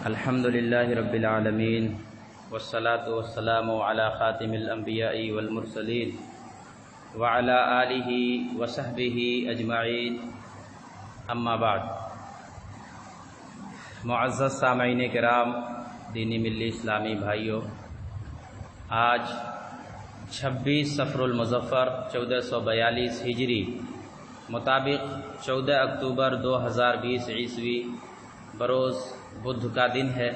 الحمد للہ رب العالمین والصلاة والسلام علی خاتم الانبیاء والمرسلین وعلی آلہ وصحبہ اجمعین، اما بعد۔ معزز سامعین کرام، دینی ملی اسلامی بھائیوں، آج 26 صفر المظفر 1442 ہجری مطابق 14 اکتوبر 2020 عیسوی بروز بدھ کا دن ہے،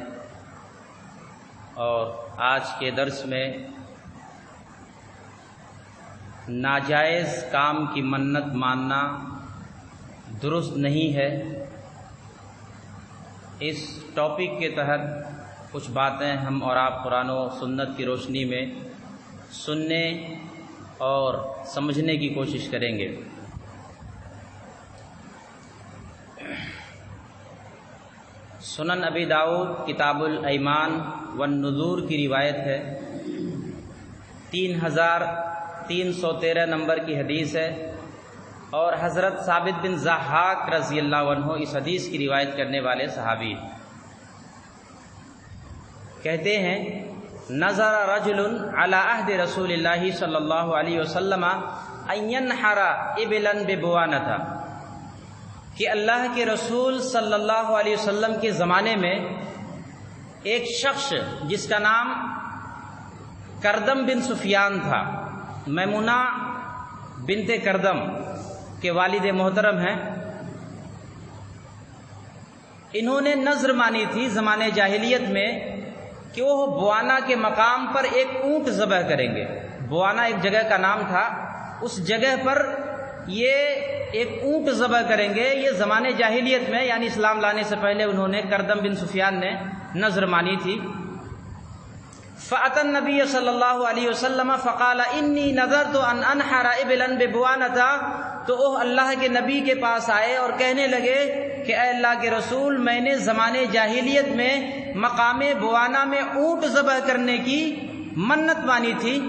اور آج کے درس میں ناجائز کام کی منت ماننا درست نہیں ہے، اس ٹاپک کے تحت کچھ باتیں ہم اور آپ قرآن و سنت کی روشنی میں سننے اور سمجھنے کی کوشش کریں گے۔ سنن ابی داؤد کتاب الایمان والنذور کی روایت ہے، 3313 نمبر کی حدیث ہے، اور حضرت ثابت بن ضحاک رضی اللہ عنہ اس حدیث کی روایت کرنے والے صحابی کہتے ہیں، نظر رجل علی عہد رسول اللہ صلی اللہ علیہ وسلم ان ینحر ابلا ببوانۃ، کہ اللہ کے رسول صلی اللہ علیہ وسلم کے زمانے میں ایک شخص جس کا نام کردم بن سفیان تھا، میمونہ بنت کردم کے والد محترم ہیں، انہوں نے نذر مانی تھی زمانے جاہلیت میں کہ وہ بوانا کے مقام پر ایک اونٹ ذبح کریں گے۔ بوانا ایک جگہ کا نام تھا، اس جگہ پر یہ ایک اونٹ ذبح کریں گے۔ یہ زمانے جاہلیت میں، یعنی اسلام لانے سے پہلے انہوں نے، کردم بن سفیان نے نذر مانی تھی۔ فأتى النبي صلی اللہ علیہ وسلم فقال انی نذرت ان انحر ابلا ببوانۃ، تو وہ اللہ کے نبی کے پاس آئے اور کہنے لگے کہ اے اللہ کے رسول، میں نے زمانے جاہلیت میں مقام بوانا میں اونٹ ذبح کرنے کی منت مانی تھی۔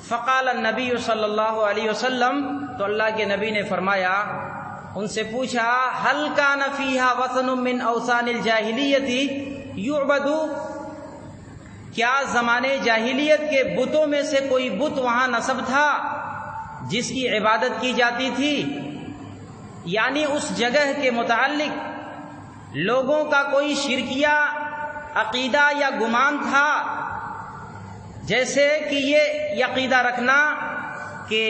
فقال النبی صلی اللہ علیہ وسلم، تو اللہ کے نبی نے فرمایا، ان سے پوچھا، هل كان فيها وثن من اوثان الجاہلیت يعبد، کیا زمانے جاہلیت کے بتوں میں سے کوئی بت وہاں نصب تھا جس کی عبادت کی جاتی تھی؟ یعنی اس جگہ کے متعلق لوگوں کا کوئی شرکیہ عقیدہ یا گمان تھا، جیسے کہ یہ عقیدہ رکھنا کہ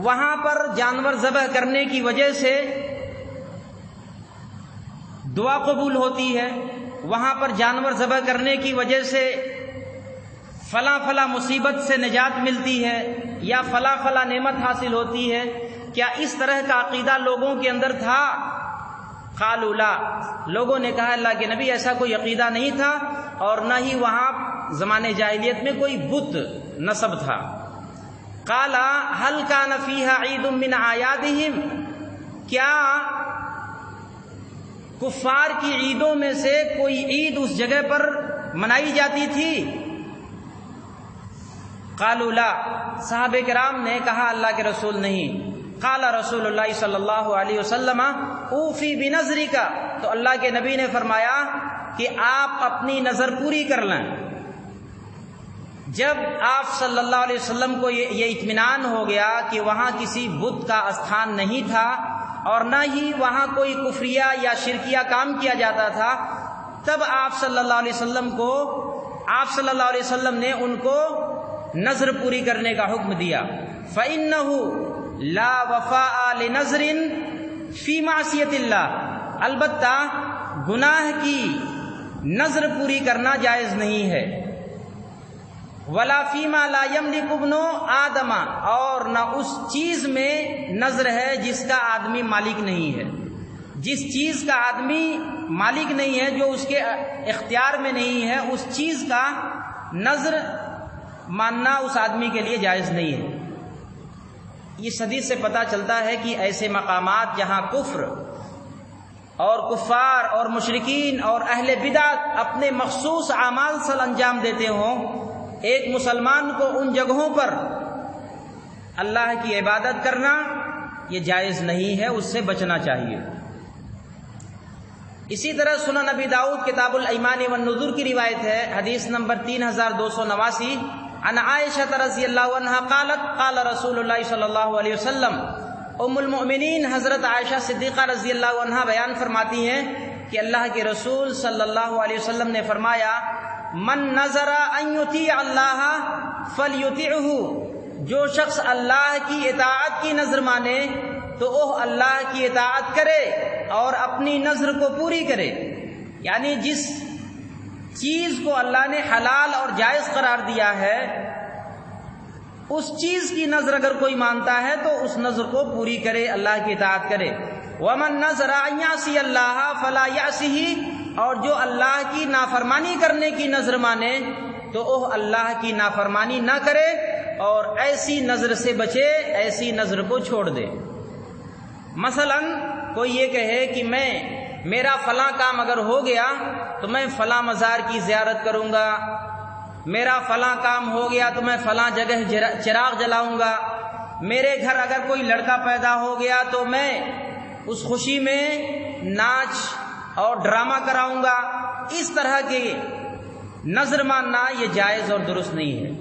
وہاں پر جانور ذبح کرنے کی وجہ سے دعا قبول ہوتی ہے، وہاں پر جانور ذبح کرنے کی وجہ سے فلاں فلاں مصیبت سے نجات ملتی ہے یا فلاں فلاں نعمت حاصل ہوتی ہے، کیا اس طرح کا عقیدہ لوگوں کے اندر تھا؟ قالوا لا، لوگوں نے کہا اللہ کے نبی ایسا کوئی عقیدہ نہیں تھا، اور نہ ہی وہاں زمانے جاہلیت میں کوئی بت نصب تھا۔ قال هل كان فيها عيد من اعيادهم، کیا کفار کی عیدوں میں سے کوئی عید اس جگہ پر منائی جاتی تھی؟ قالوا لا، صحابہ کرام نے کہا اللہ کے رسول نہیں۔ قال رسول اللہ صلی اللہ علیہ وسلم اوفی بنذرک، تو اللہ کے نبی نے فرمایا کہ آپ اپنی نظر پوری کر لیں۔ جب آپ صلی اللہ علیہ وسلم کو یہ اطمینان ہو گیا کہ وہاں کسی بت کا استھان نہیں تھا اور نہ ہی وہاں کوئی کفریہ یا شرکیہ کام کیا جاتا تھا، تب آپ صلی اللہ علیہ وسلم نے ان کو نذر پوری کرنے کا حکم دیا۔ فَإِنَّهُ لَا وَفَاءَ لِنَذْرٍ فِي مَعْصِيَةِ اللَّهِ، البتہ گناہ کی نذر پوری کرنا جائز نہیں ہے۔ ولا فیما لا یملک ابن آدم، اور نہ اس چیز میں نذر ہے جس کا آدمی مالک نہیں ہے، جس چیز کا آدمی مالک نہیں ہے، جو اس کے اختیار میں نہیں ہے، اس چیز کا نذر ماننا اس آدمی کے لیے جائز نہیں ہے۔ اس حدیث سے پتہ چلتا ہے کہ ایسے مقامات جہاں کفر اور کفار اور مشرکین اور اہل بدعت اپنے مخصوص اعمال سے انجام دیتے ہوں، ایک مسلمان کو ان جگہوں پر اللہ کی عبادت کرنا یہ جائز نہیں ہے، اس سے بچنا چاہیے۔ اسی طرح سنن نبی داؤد کتاب الایمان والنذور کی روایت ہے، حدیث نمبر 3289، عن عائشہ رضی اللہ عنہا قالت قال رسول اللہ صلی اللہ علیہ وسلم، ام المؤمنین حضرت عائشہ صدیقہ رضی اللہ عنہا بیان فرماتی ہیں کہ اللہ کے رسول صلی اللہ علیہ وسلم نے فرمایا، من نظر ان یطیع اللہ فلیطعہ، جو شخص اللہ کی اطاعت کی نظر مانے تو وہ اللہ کی اطاعت کرے اور اپنی نظر کو پوری کرے، یعنی جس چیز کو اللہ نے حلال اور جائز قرار دیا ہے اس چیز کی نظر اگر کوئی مانتا ہے تو اس نظر کو پوری کرے، اللہ کی اطاعت کرے۔ ومن نظر ان یعصی اللہ فلا یعصہ، اور جو اللہ کی نافرمانی کرنے کی نظر مانے تو وہ اللہ کی نافرمانی نہ کرے اور ایسی نظر سے بچے، ایسی نظر کو چھوڑ دے۔ مثلا کوئی یہ کہے کہ میرا فلاں کام اگر ہو گیا تو میں فلاں مزار کی زیارت کروں گا، میرا فلاں کام ہو گیا تو میں فلاں جگہ چراغ جلاؤں گا، میرے گھر اگر کوئی لڑکا پیدا ہو گیا تو میں اس خوشی میں ناچ اور ڈرامہ کراؤں گا۔ اس طرح کے نظر ماننا یہ جائز اور درست نہیں ہے۔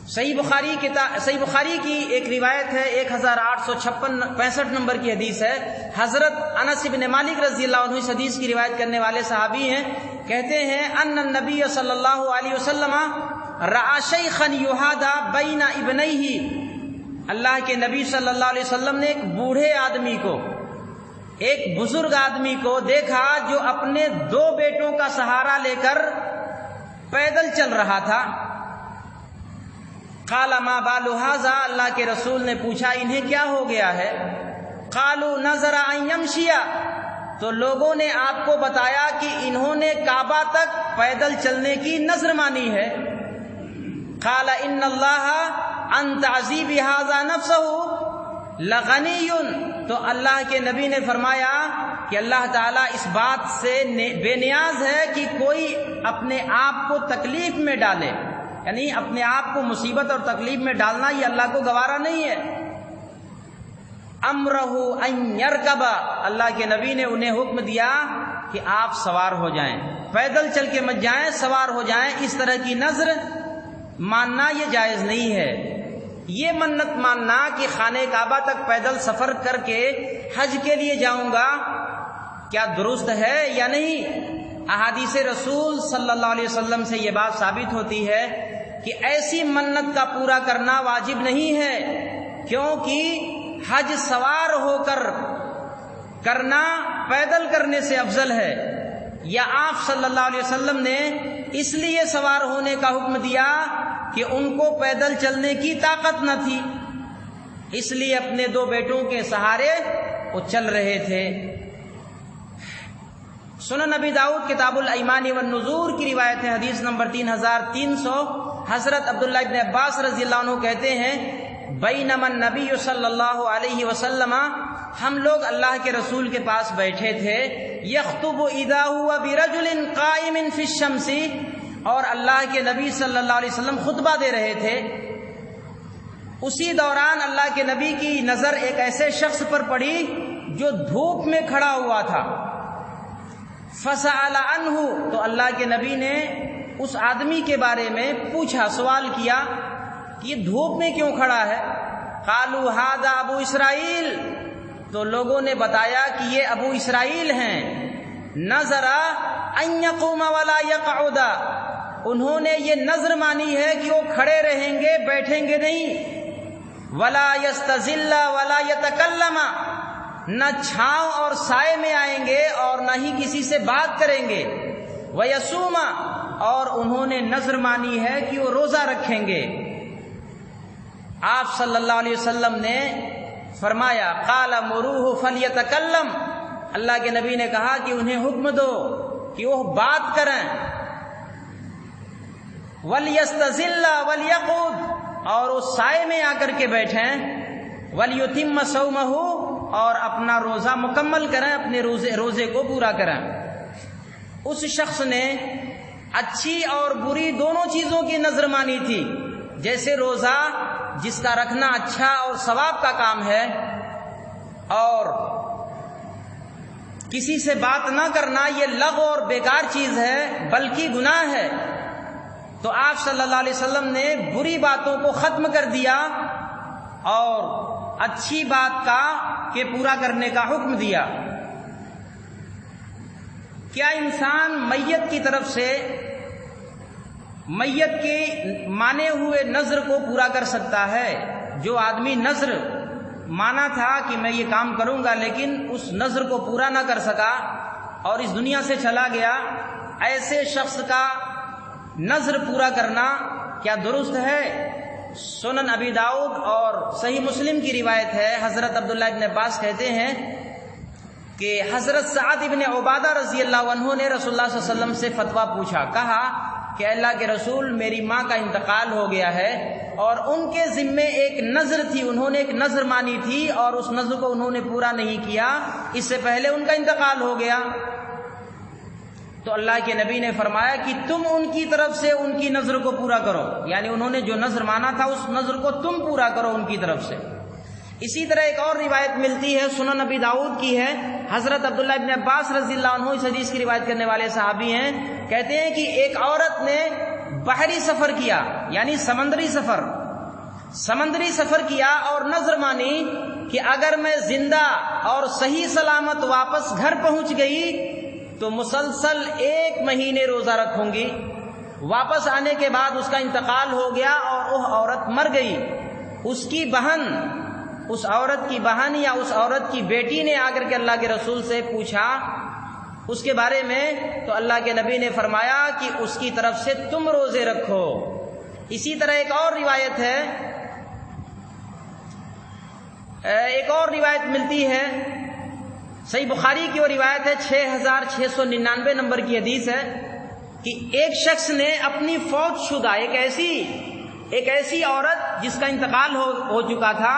صحیح بخاری کی ایک روایت ہے، 1865 نمبر کی حدیث ہے، حضرت انس بن مالک رضی اللہ عنہ اس حدیث کی روایت کرنے والے صحابی ہیں، کہتے ہیں ان النبی صلی اللہ علیہ وسلم رأى شیخا یحادی بین ابنیہ، اللہ کے نبی صلی اللہ علیہ وسلم نے ایک بوڑھے آدمی کو، ایک بزرگ آدمی کو دیکھا جو اپنے 2 بیٹوں کا سہارا لے کر پیدل چل رہا تھا۔ قال ما بال ھذا، اللہ کے رسول نے پوچھا انہیں کیا ہو گیا ہے؟ قالوا نظر ان یمشی، تو لوگوں نے آپ کو بتایا کہ انہوں نے کعبہ تک پیدل چلنے کی نظر مانی ہے۔ قال ان اللہ عن تعذیب ھذا نفسہ لغنی، تو اللہ کے نبی نے فرمایا کہ اللہ تعالیٰ اس بات سے بے نیاز ہے کہ کوئی اپنے آپ کو تکلیف میں ڈالے، یعنی اپنے آپ کو مصیبت اور تکلیف میں ڈالنا یہ اللہ کو گوارا نہیں ہے۔ امرہ ان یرکب، اللہ کے نبی نے انہیں حکم دیا کہ آپ سوار ہو جائیں، پیدل چل کے مت جائیں، سوار ہو جائیں۔ اس طرح کی نظر ماننا یہ جائز نہیں ہے۔ یہ منت ماننا کہ خانہ کعبہ تک پیدل سفر کر کے حج کے لیے جاؤں گا، کیا درست ہے یا نہیں؟ احادیث رسول صلی اللہ علیہ وسلم سے یہ بات ثابت ہوتی ہے کہ ایسی منت کا پورا کرنا واجب نہیں ہے، کیونکہ حج سوار ہو کر کرنا پیدل کرنے سے افضل ہے۔ یا آپ صلی اللہ علیہ وسلم نے اس لیے سوار ہونے کا حکم دیا کہ ان کو پیدل چلنے کی طاقت نہ تھی، اس لیے اپنے 2 بیٹوں کے سہارے وہ چل رہے تھے۔ سنن نبی داؤد کتاب الایمان والنذور کی روایت ہے، حدیث نمبر 3300، حضرت عبداللہ ابن عباس رضی اللہ عنہ کہتے ہیں، بینما النبی صلی اللہ علیہ وسلم، ہم لوگ اللہ کے رسول کے پاس بیٹھے تھے، یخطب اذا هو برجل قائم فی الشمس، اور اللہ کے نبی صلی اللہ علیہ وسلم خطبہ دے رہے تھے۔ اسی دوران اللہ کے نبی کی نظر ایک ایسے شخص پر پڑی جو دھوپ میں کھڑا ہوا تھا۔ فسأل عنہ، تو اللہ کے نبی نے اس آدمی کے بارے میں پوچھا، سوال کیا کہ یہ دھوپ میں کیوں کھڑا ہے؟ قالوا ھذا ابو اسرائیل، تو لوگوں نے بتایا کہ یہ ابو اسرائیل ہیں۔ نظر ان یقوم ولا یقعد، انہوں نے یہ نظر مانی ہے کہ وہ کھڑے رہیں گے، بیٹھیں گے نہیں۔ ولا یستظل ولا یتکلم، نہ چھاؤں اور سائے میں آئیں گے اور نہ ہی کسی سے بات کریں گے۔ ویصوم، اور انہوں نے نظر مانی ہے کہ وہ روزہ رکھیں گے۔ آپ صلی اللہ علیہ وسلم نے فرمایا، قال مروہ فلیتکلم، اللہ کے نبی نے کہا کہ انہیں حکم دو کہ وہ بات کریں۔ ولیستظل ولیقعد، اور وہ سائے میں آ کر کے بیٹھیں۔ ولیتم صومہ، اور اپنا روزہ مکمل کریں، اپنے روزے کو پورا کریں۔ اس شخص نے اچھی اور بری دونوں چیزوں کی نظر مانی تھی، جیسے روزہ جس کا رکھنا اچھا اور ثواب کا کام ہے، اور کسی سے بات نہ کرنا یہ لغو اور بیکار چیز ہے بلکہ گناہ ہے، تو آپ صلی اللہ علیہ وسلم نے بری باتوں کو ختم کر دیا اور اچھی بات کا کہ پورا کرنے کا حکم دیا۔ کیا انسان میت کی طرف سے میت کے مانے ہوئے نذر کو پورا کر سکتا ہے؟ جو آدمی نذر مانا تھا کہ میں یہ کام کروں گا لیکن اس نذر کو پورا نہ کر سکا اور اس دنیا سے چلا گیا، ایسے شخص کا نذر پورا کرنا کیا درست ہے؟ سنن ابی داؤد اور صحیح مسلم کی روایت ہے، حضرت عبداللہ ابن عباس کہتے ہیں کہ حضرت سعد ابن عبادہ رضی اللہ عنہ نے رسول اللہ صلی اللہ علیہ وسلم سے فتویٰ پوچھا، کہا کہ اللہ کے رسول میری ماں کا انتقال ہو گیا ہے اور ان کے ذمے ایک نذر تھی، انہوں نے ایک نذر مانی تھی اور اس نذر کو انہوں نے پورا نہیں کیا، اس سے پہلے ان کا انتقال ہو گیا۔ تو اللہ کے نبی نے فرمایا کہ تم ان کی طرف سے ان کی نذر کو پورا کرو، یعنی انہوں نے جو نذر مانا تھا اس نذر کو تم پورا کرو ان کی طرف سے۔ اسی طرح ایک اور روایت ملتی ہے، سنن ابی داؤد کی ہے، حضرت عبداللہ ابن عباس رضی اللہ عنہ اس حدیث کی روایت کرنے والے صحابی ہیں، کہتے ہیں کہ ایک عورت نے بحری سفر کیا، یعنی سمندری سفر کیا اور نذر مانی کہ اگر میں زندہ اور صحیح سلامت واپس گھر پہنچ گئی تو مسلسل 1 مہینے روزہ رکھوں گی۔ واپس آنے کے بعد اس کا انتقال ہو گیا اور وہ عورت مر گئی۔ اس عورت کی بہن یا اس عورت کی بیٹی نے آ کر کے اللہ کے رسول سے پوچھا اس کے بارے میں، تو اللہ کے نبی نے فرمایا کہ اس کی طرف سے تم روزے رکھو۔ اسی طرح ایک اور روایت ملتی ہے، صحیح بخاری کی وہ روایت ہے، 6699 نمبر کی حدیث ہے کہ ایک شخص نے اپنی فوت شدہ ایک ایسی عورت جس کا انتقال ہو چکا تھا،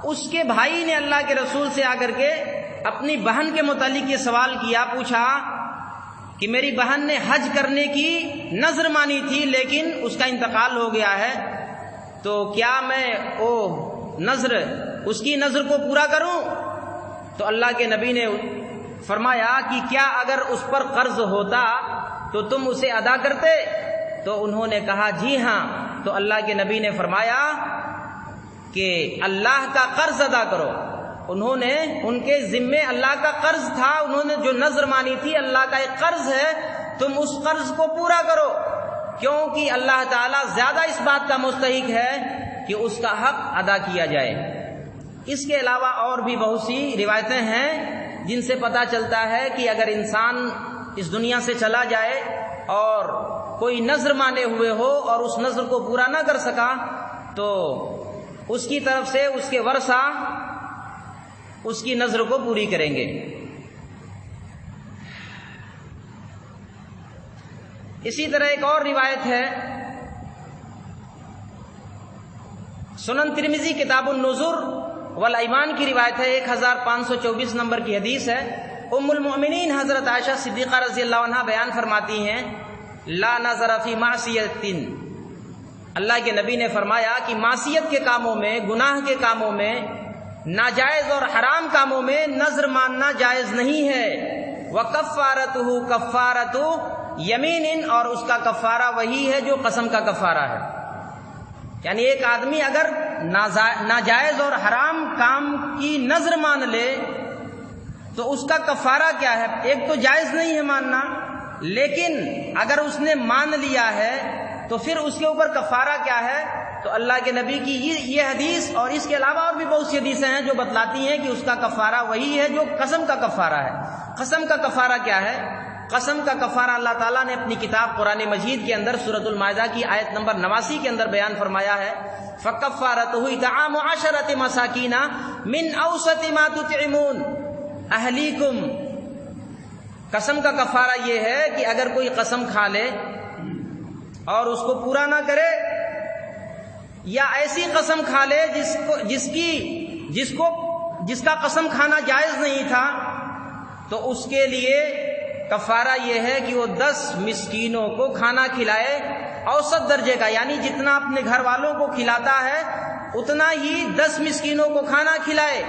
اس کے بھائی نے اللہ کے رسول سے آ کر کے اپنی بہن کے متعلق یہ سوال کیا، پوچھا کہ میری بہن نے حج کرنے کی نذر مانی تھی لیکن اس کا انتقال ہو گیا ہے، تو کیا میں اس کی نذر کو پورا کروں؟ تو اللہ کے نبی نے فرمایا کہ کیا اگر اس پر قرض ہوتا تو تم اسے ادا کرتے؟ تو انہوں نے کہا جی ہاں۔ تو اللہ کے نبی نے فرمایا کہ اللہ کا قرض ادا کرو۔ ان کے ذمے اللہ کا قرض تھا، انہوں نے جو نذر مانی تھی اللہ کا ایک قرض ہے، تم اس قرض کو پورا کرو، کیونکہ اللہ تعالیٰ زیادہ اس بات کا مستحق ہے کہ اس کا حق ادا کیا جائے۔ اس کے علاوہ اور بھی بہت سی روایتیں ہیں جن سے پتہ چلتا ہے کہ اگر انسان اس دنیا سے چلا جائے اور کوئی نذر مانے ہوئے ہو اور اس نذر کو پورا نہ کر سکا تو اس کی طرف سے اس کے ورثہ اس کی نذر کو پوری کریں گے۔ اسی طرح ایک اور روایت ہے، سنن ترمذی کتاب النذر والایمان کی روایت ہے، 1524 نمبر کی حدیث ہے۔ ام المؤمنین حضرت عائشہ صدیقہ رضی اللہ عنہا بیان فرماتی ہیں، لا نظر فی معصیت، اللہ کے نبی نے فرمایا کہ معصیت کے کاموں میں، گناہ کے کاموں میں، ناجائز اور حرام کاموں میں نذر ماننا جائز نہیں ہے۔ وَكَفَّارَتُهُ كَفَّارَةُ یمین، اور اس کا کفارہ وہی ہے جو قسم کا کفارہ ہے۔ یعنی ایک آدمی اگر ناجائز اور حرام کام کی نذر مان لے تو اس کا کفارہ کیا ہے؟ ایک تو جائز نہیں ہے ماننا، لیکن اگر اس نے مان لیا ہے تو پھر اس کے اوپر کفارہ کیا ہے؟ تو اللہ کے نبی کی یہ حدیث اور اس کے علاوہ اور بھی بہت سی حدیثیں ہیں جو بتلاتی ہیں کہ اس کا کفارہ وہی ہے جو قسم کا کفارہ ہے۔ قسم کا کفارہ کیا ہے؟ قسم کا کفارہ اللہ تعالیٰ نے اپنی کتاب قرآن مجید کے اندر سورۃ المائدہ کی آیت نمبر 89 کے اندر بیان فرمایا ہے، فَكَفَّارَتُهُ إِطْعَامُ عَشَرَةِ مَسَاكِينَ مِنْ أَوْسَطِ مَا تُطْعِمُونَ أَهْلِيكُمْ۔ قسم کا کفارہ یہ ہے کہ اگر کوئی قسم کھا لے اور اس کو پورا نہ کرے، یا ایسی قسم کھا لے جس کا قسم کھانا جائز نہیں تھا، تو اس کے لیے کفارہ یہ ہے کہ وہ 10 مسکینوں کو کھانا کھلائے، اوسط درجے کا، یعنی جتنا اپنے گھر والوں کو کھلاتا ہے اتنا ہی 10 مسکینوں کو کھانا کھلائے۔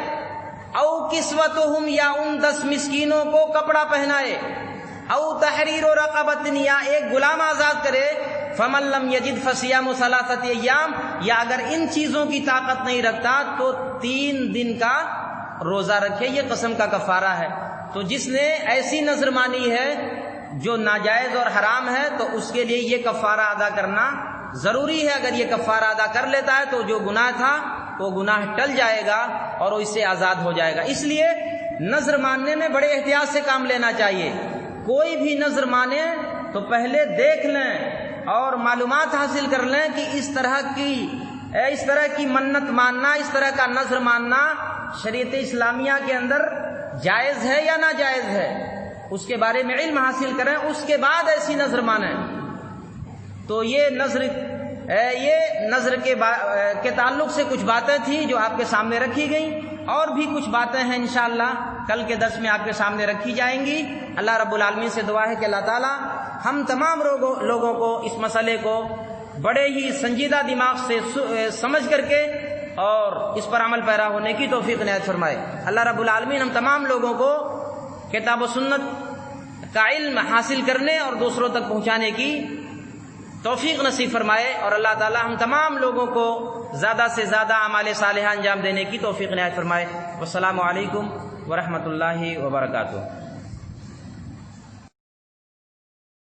او کسوتہم یا ان 10 مسکینوں کو کپڑا پہنائے، او تحریر رقبۃ یا ایک غلام آزاد کرے، فمن لم یجد فصیام 3 ایام، یا اگر ان چیزوں کی طاقت نہیں رکھتا تو 3 دن کا روزہ رکھے، یہ قسم کا کفارہ ہے۔ تو جس نے ایسی نذر مانی ہے جو ناجائز اور حرام ہے تو اس کے لیے یہ کفارہ ادا کرنا ضروری ہے۔ اگر یہ کفارہ ادا کر لیتا ہے تو جو گناہ تھا وہ گناہ ٹل جائے گا اور وہ اس سے آزاد ہو جائے گا۔ اس لیے نذر ماننے میں بڑے احتیاط سے کام لینا چاہیے۔ کوئی بھی نذر مانے تو پہلے دیکھ لیں اور معلومات حاصل کر لیں کہ اس طرح کی منت ماننا، اس طرح کا نذر ماننا شریعت اسلامیہ کے اندر جائز ہے یا ناجائز ہے، اس کے بارے میں علم حاصل کریں، اس کے بعد ایسی نذر مانیں۔ تو یہ نذر کے تعلق سے کچھ باتیں تھیں جو آپ کے سامنے رکھی گئیں، اور بھی کچھ باتیں ہیں انشاءاللہ کل کے درس میں آپ کے سامنے رکھی جائیں گی۔ اللہ رب العالمین سے دعا ہے کہ اللہ تعالی ہم تمام لوگوں کو اس مسئلے کو بڑے ہی سنجیدہ دماغ سے سمجھ کر کے اور اس پر عمل پیرا ہونے کی توفیق عنایت فرمائے۔ اللہ رب العالمین ہم تمام لوگوں کو کتاب و سنت کا علم حاصل کرنے اور دوسروں تک پہنچانے کی توفیق نصیب فرمائے، اور اللہ تعالی ہم تمام لوگوں کو زیادہ سے زیادہ اعمال صالحہ انجام دینے کی توفیق عنایت فرمائے۔ والسلام علیکم ورحمۃ اللہ وبرکاتہ۔